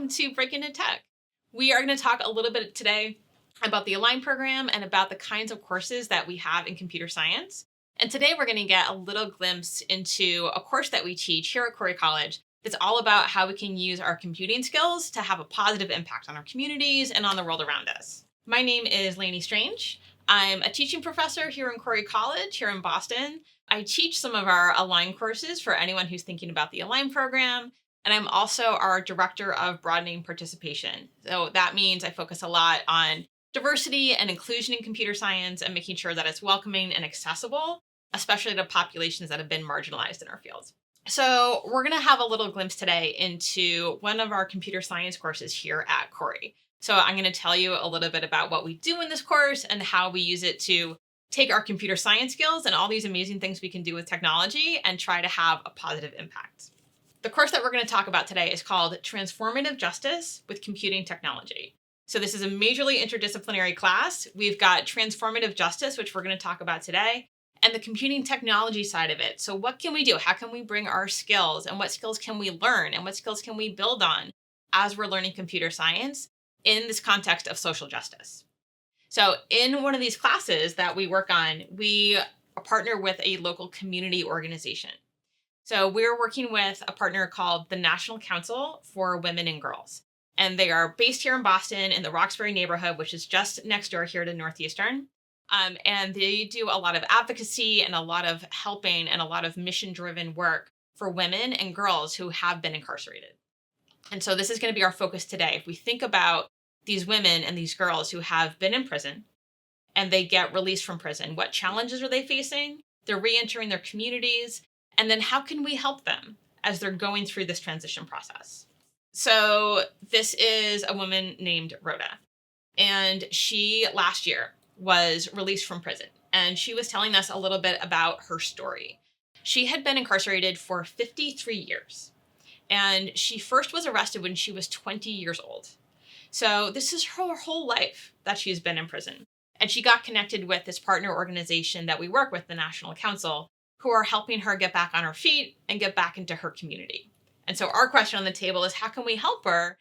welcome to Break Into Tech. We are going to talk a little bit today about the Align program and about the kinds of courses that we have in computer science. And today we're going to get a little glimpse into a course that we teach here at Corey College that's all about how we can use our computing skills to have a positive impact on our communities and on the world around us. My name is Laney Strange. I'm a teaching professor here in Corey College, here in Boston. I teach some of our Align courses for anyone who's thinking about the Align program. And I'm also our director of broadening participation. So that means I focus a lot on diversity and inclusion in computer science and making sure that it's welcoming and accessible, especially to populations that have been marginalized in our fields. So we're going to have a little glimpse today into one of our computer science courses here at Corey. So I'm going to tell you a little bit about what we do in this course and how we use it to take our computer science skills and all these amazing things we can do with technology and try to have a positive impact. The course that we're going to talk about today is called Transformative Justice with Computing Technology. So this is a majorly interdisciplinary class. We've got Transformative Justice, which we're going to talk about today, and the computing technology side of it. So what can we do? How can we bring our skills, and what skills can we learn, and what skills can we build on as we're learning computer science in this context of social justice? So in one of these classes that we work on, we partner with a local community organization. So we're working with a partner called the National Council for Women and Girls. And they are based here in Boston in the Roxbury neighborhood, which is just next door here to Northeastern. And they do a lot of advocacy and a lot of helping and a lot of mission-driven work for women and girls who have been incarcerated. And so this is going to be our focus today. If we think about these women and these girls who have been in prison and they get released from prison, what challenges are they facing? They're re-entering their communities. And then how can we help them as they're going through this transition process? So this is a woman named Rhoda. And she last year was released from prison. And she was telling us a little bit about her story. She had been incarcerated for 53 years. And she first was arrested when she was 20 years old. So this is her whole life that she's been in prison. And she got connected with this partner organization that we work with, the National Council, who are helping her get back on her feet and get back into her community. And so our question on the table is, how can we help her?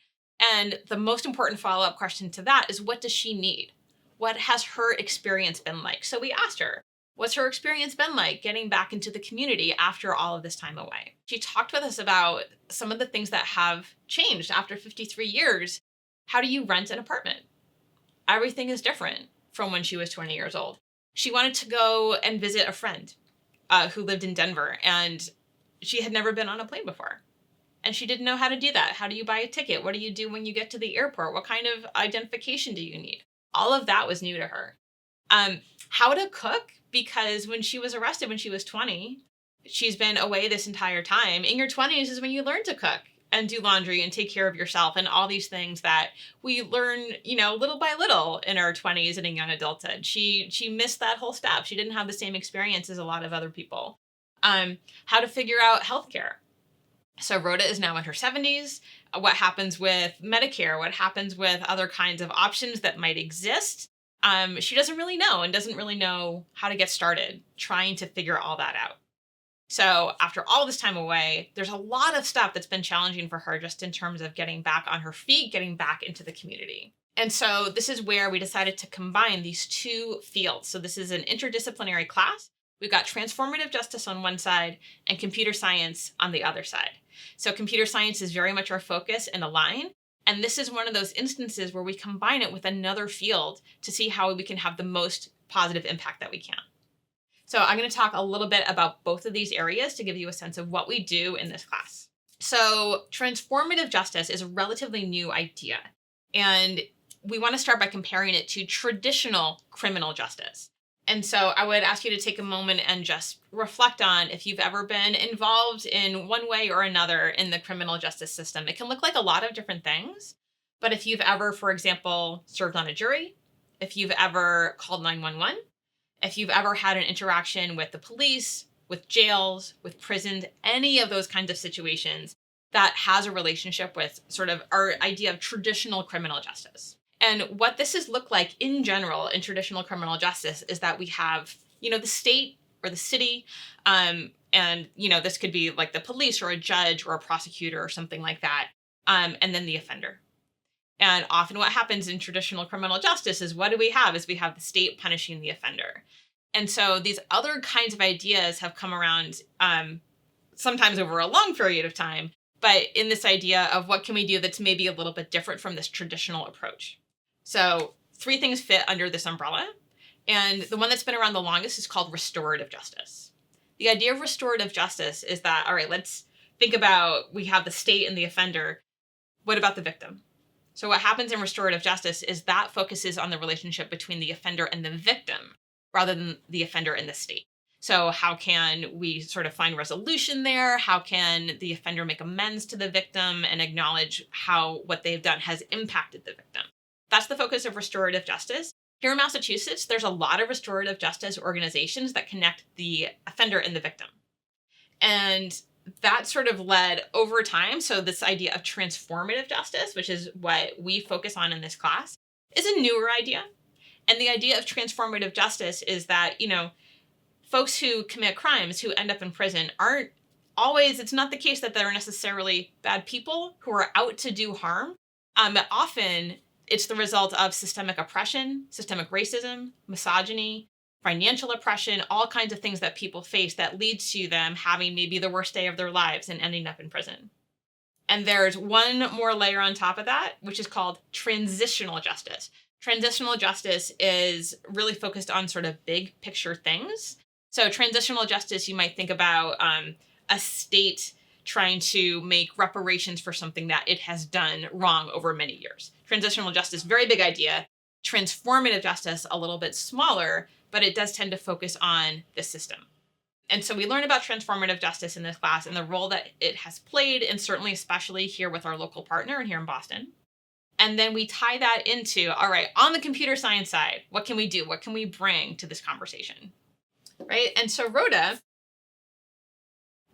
And the most important follow-up question to that is, what does she need? What has her experience been like? So we asked her, what's her experience been like getting back into the community after all of this time away? She talked with us about some of the things that have changed after 53 years. How do you rent an apartment? Everything is different from when she was 20 years old. She wanted to go and visit a friend who lived in Denver, and she had never been on a plane before. And she didn't know how to do that. How do you buy a ticket? What do you do when you get to the airport? What kind of identification do you need? All of that was new to her. How to cook, because when she was arrested when she was 20, she's been away this entire time. In your 20s is when you learn to cook and do laundry and take care of yourself and all these things that we learn, little by little in our 20s and in young adulthood. She missed that whole step. She didn't have the same experience as a lot of other people. How to figure out healthcare. So Rhoda is now in her 70s. What happens with Medicare? What happens with other kinds of options that might exist? She doesn't really know and doesn't really know how to get started trying to figure all that out. So after all this time away, there's a lot of stuff that's been challenging for her just in terms of getting back on her feet, getting back into the community. And so this is where we decided to combine these two fields. So this is an interdisciplinary class. We've got transformative justice on one side and computer science on the other side. So computer science is very much our focus in Align. And this is one of those instances where we combine it with another field to see how we can have the most positive impact that we can. So I'm going to talk a little bit about both of these areas to give you a sense of what we do in this class. So transformative justice is a relatively new idea. And we want to start by comparing it to traditional criminal justice. And so I would ask you to take a moment and just reflect on if you've ever been involved in one way or another in the criminal justice system. It can look like a lot of different things, but if you've ever, for example, served on a jury, if you've ever called 911, if you've ever had an interaction with the police, with jails, with prisons, any of those kinds of situations that has a relationship with sort of our idea of traditional criminal justice. And what this has looked like in general in traditional criminal justice is that we have, the state or the city, and, this could be like the police or a judge or a prosecutor or something like that, and then the offender. And often what happens in traditional criminal justice is what do we have? Is we have the state punishing the offender. And so these other kinds of ideas have come around sometimes over a long period of time, but in this idea of what can we do that's maybe a little bit different from this traditional approach. So 3 things fit under this umbrella. And the one that's been around the longest is called restorative justice. The idea of restorative justice is that, all right, let's think about, we have the state and the offender. What about the victim? So what happens in restorative justice is that focuses on the relationship between the offender and the victim rather than the offender and the state. So how can we sort of find resolution there? How can the offender make amends to the victim and acknowledge how what they've done has impacted the victim? That's the focus of restorative justice. Here in Massachusetts, there's a lot of restorative justice organizations that connect the offender and the victim. And that sort of led over time. So this idea of transformative justice, which is what we focus on in this class, is a newer idea. And the idea of transformative justice is that, folks who commit crimes, who end up in prison, aren't always, it's not the case that they're necessarily bad people who are out to do harm. But often it's the result of systemic oppression, systemic racism, misogyny, financial oppression, all kinds of things that people face that lead to them having maybe the worst day of their lives and ending up in prison. And there's one more layer on top of that, which is called transitional justice. Transitional justice is really focused on sort of big picture things. So transitional justice, you might think about a state trying to make reparations for something that it has done wrong over many years. Transitional justice, very big idea. Transformative justice, a little bit smaller, but it does tend to focus on the system. And so we learn about transformative justice in this class and the role that it has played, and certainly especially here with our local partner and here in Boston. And then we tie that into, all right, on the computer science side, what can we do? What can we bring to this conversation? Right? And so Rhoda,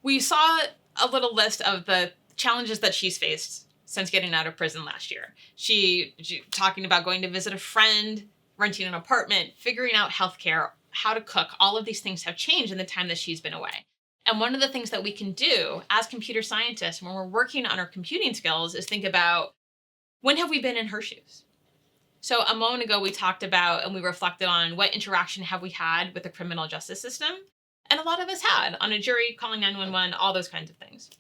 we saw a little list of the challenges that she's faced since getting out of prison last year. She talking about going to visit a friend, renting an apartment, figuring out healthcare, how to cook. All of these things have changed in the time that she's been away. And one of the things that we can do as computer scientists when we're working on our computing skills is think about, when have we been in her shoes? So a moment ago, we talked about and we reflected on what interaction have we had with the criminal justice system. And a lot of us had on a jury, calling 911, all those kinds of things.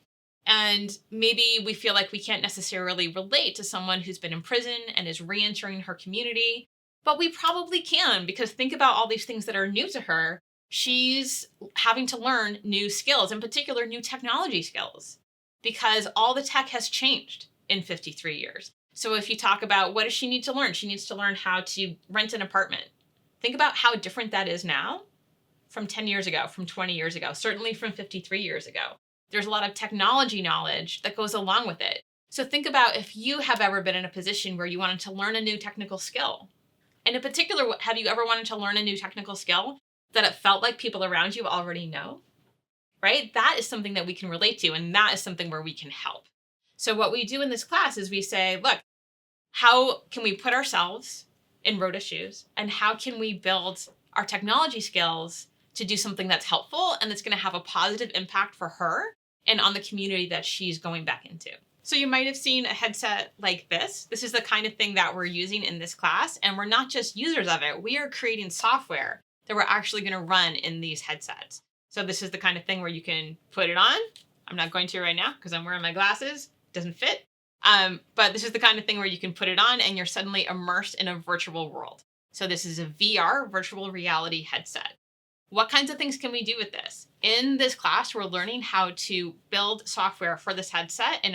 And maybe we feel like we can't necessarily relate to someone who's been in prison and is re-entering her community, but we probably can, because think about all these things that are new to her. She's having to learn new skills, in particular, new technology skills, because all the tech has changed in 53 years. So if you talk about what does she need to learn? She needs to learn how to rent an apartment. Think about how different that is now from 10 years ago, from 20 years ago, certainly from 53 years ago. There's a lot of technology knowledge that goes along with it. So think about if you have ever been in a position where you wanted to learn a new technical skill. And in particular, have you ever wanted to learn a new technical skill that it felt like people around you already know? Right? That is something that we can relate to, and that is something where we can help. So what we do in this class is we say, look, how can we put ourselves in Rhoda's shoes, and how can we build our technology skills to do something that's helpful and that's going to have a positive impact for her and on the community that she's going back into. So you might have seen a headset like this. This is the kind of thing that we're using in this class, and we're not just users of it. We are creating software that we're actually going to run in these headsets. So this is the kind of thing where you can put it on. I'm not going to right now because I'm wearing my glasses. It doesn't fit. But this is the kind of thing where you can put it on and you're suddenly immersed in a virtual world. So this is a VR, virtual reality headset. What kinds of things can we do with this? In this class, we're learning how to build software for this headset in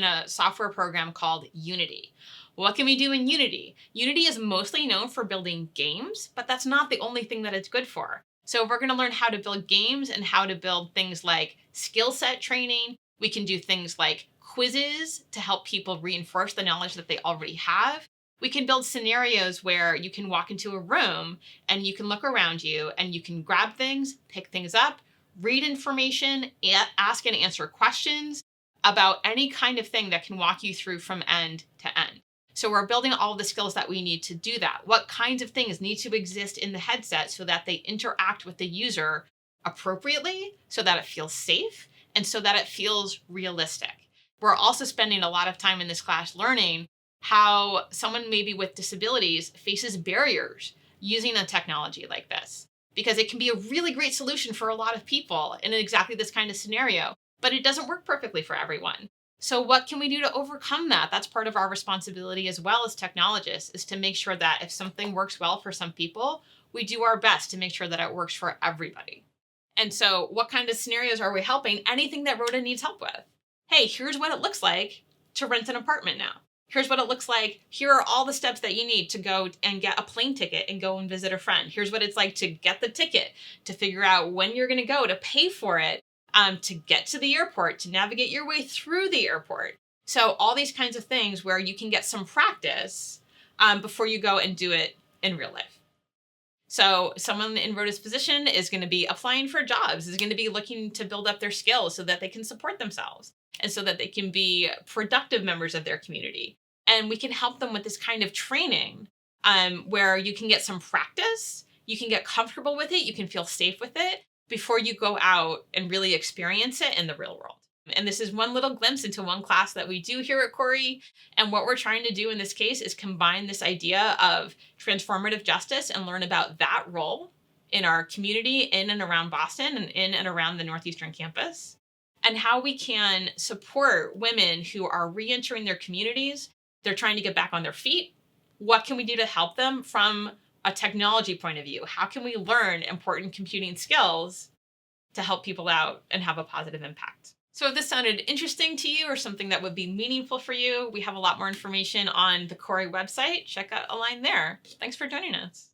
a software program called Unity. What can we do in Unity? Unity is mostly known for building games, but that's not the only thing that it's good for. So we're going to learn how to build games and how to build things like skill set training. We can do things like quizzes to help people reinforce the knowledge that they already have. We can build scenarios where you can walk into a room and you can look around you and you can grab things, pick things up, read information, ask and answer questions about any kind of thing that can walk you through from end to end. So we're building all the skills that we need to do that. What kinds of things need to exist in the headset so that they interact with the user appropriately, so that it feels safe and so that it feels realistic. We're also spending a lot of time in this class learning how someone maybe with disabilities faces barriers using a technology like this, because it can be a really great solution for a lot of people in exactly this kind of scenario, but it doesn't work perfectly for everyone. So what can we do to overcome that? That's part of our responsibility as well as technologists, is to make sure that if something works well for some people, we do our best to make sure that it works for everybody. And so what kind of scenarios are we helping? Anything that Rhoda needs help with. Hey, here's what it looks like to rent an apartment now. Here's what it looks like. Here are all the steps that you need to go and get a plane ticket and go and visit a friend. Here's what it's like to get the ticket, to figure out when you're going to go, to pay for it, to get to the airport, to navigate your way through the airport. So all these kinds of things where you can get some practice before you go and do it in real life. So someone in Rhoda's position is going to be applying for jobs, is going to be looking to build up their skills so that they can support themselves and so that they can be productive members of their community. And we can help them with this kind of training where you can get some practice, you can get comfortable with it, you can feel safe with it before you go out and really experience it in the real world. And this is one little glimpse into one class that we do here at Corey. And what we're trying to do in this case is combine this idea of transformative justice and learn about that role in our community in and around Boston and in and around the Northeastern campus, and how we can support women who are reentering their communities. They're trying to get back on their feet. What can we do to help them from a technology point of view? How can we learn important computing skills to help people out and have a positive impact? So if this sounded interesting to you or something that would be meaningful for you, we have a lot more information on the Corey website. Check out Align there. Thanks for joining us.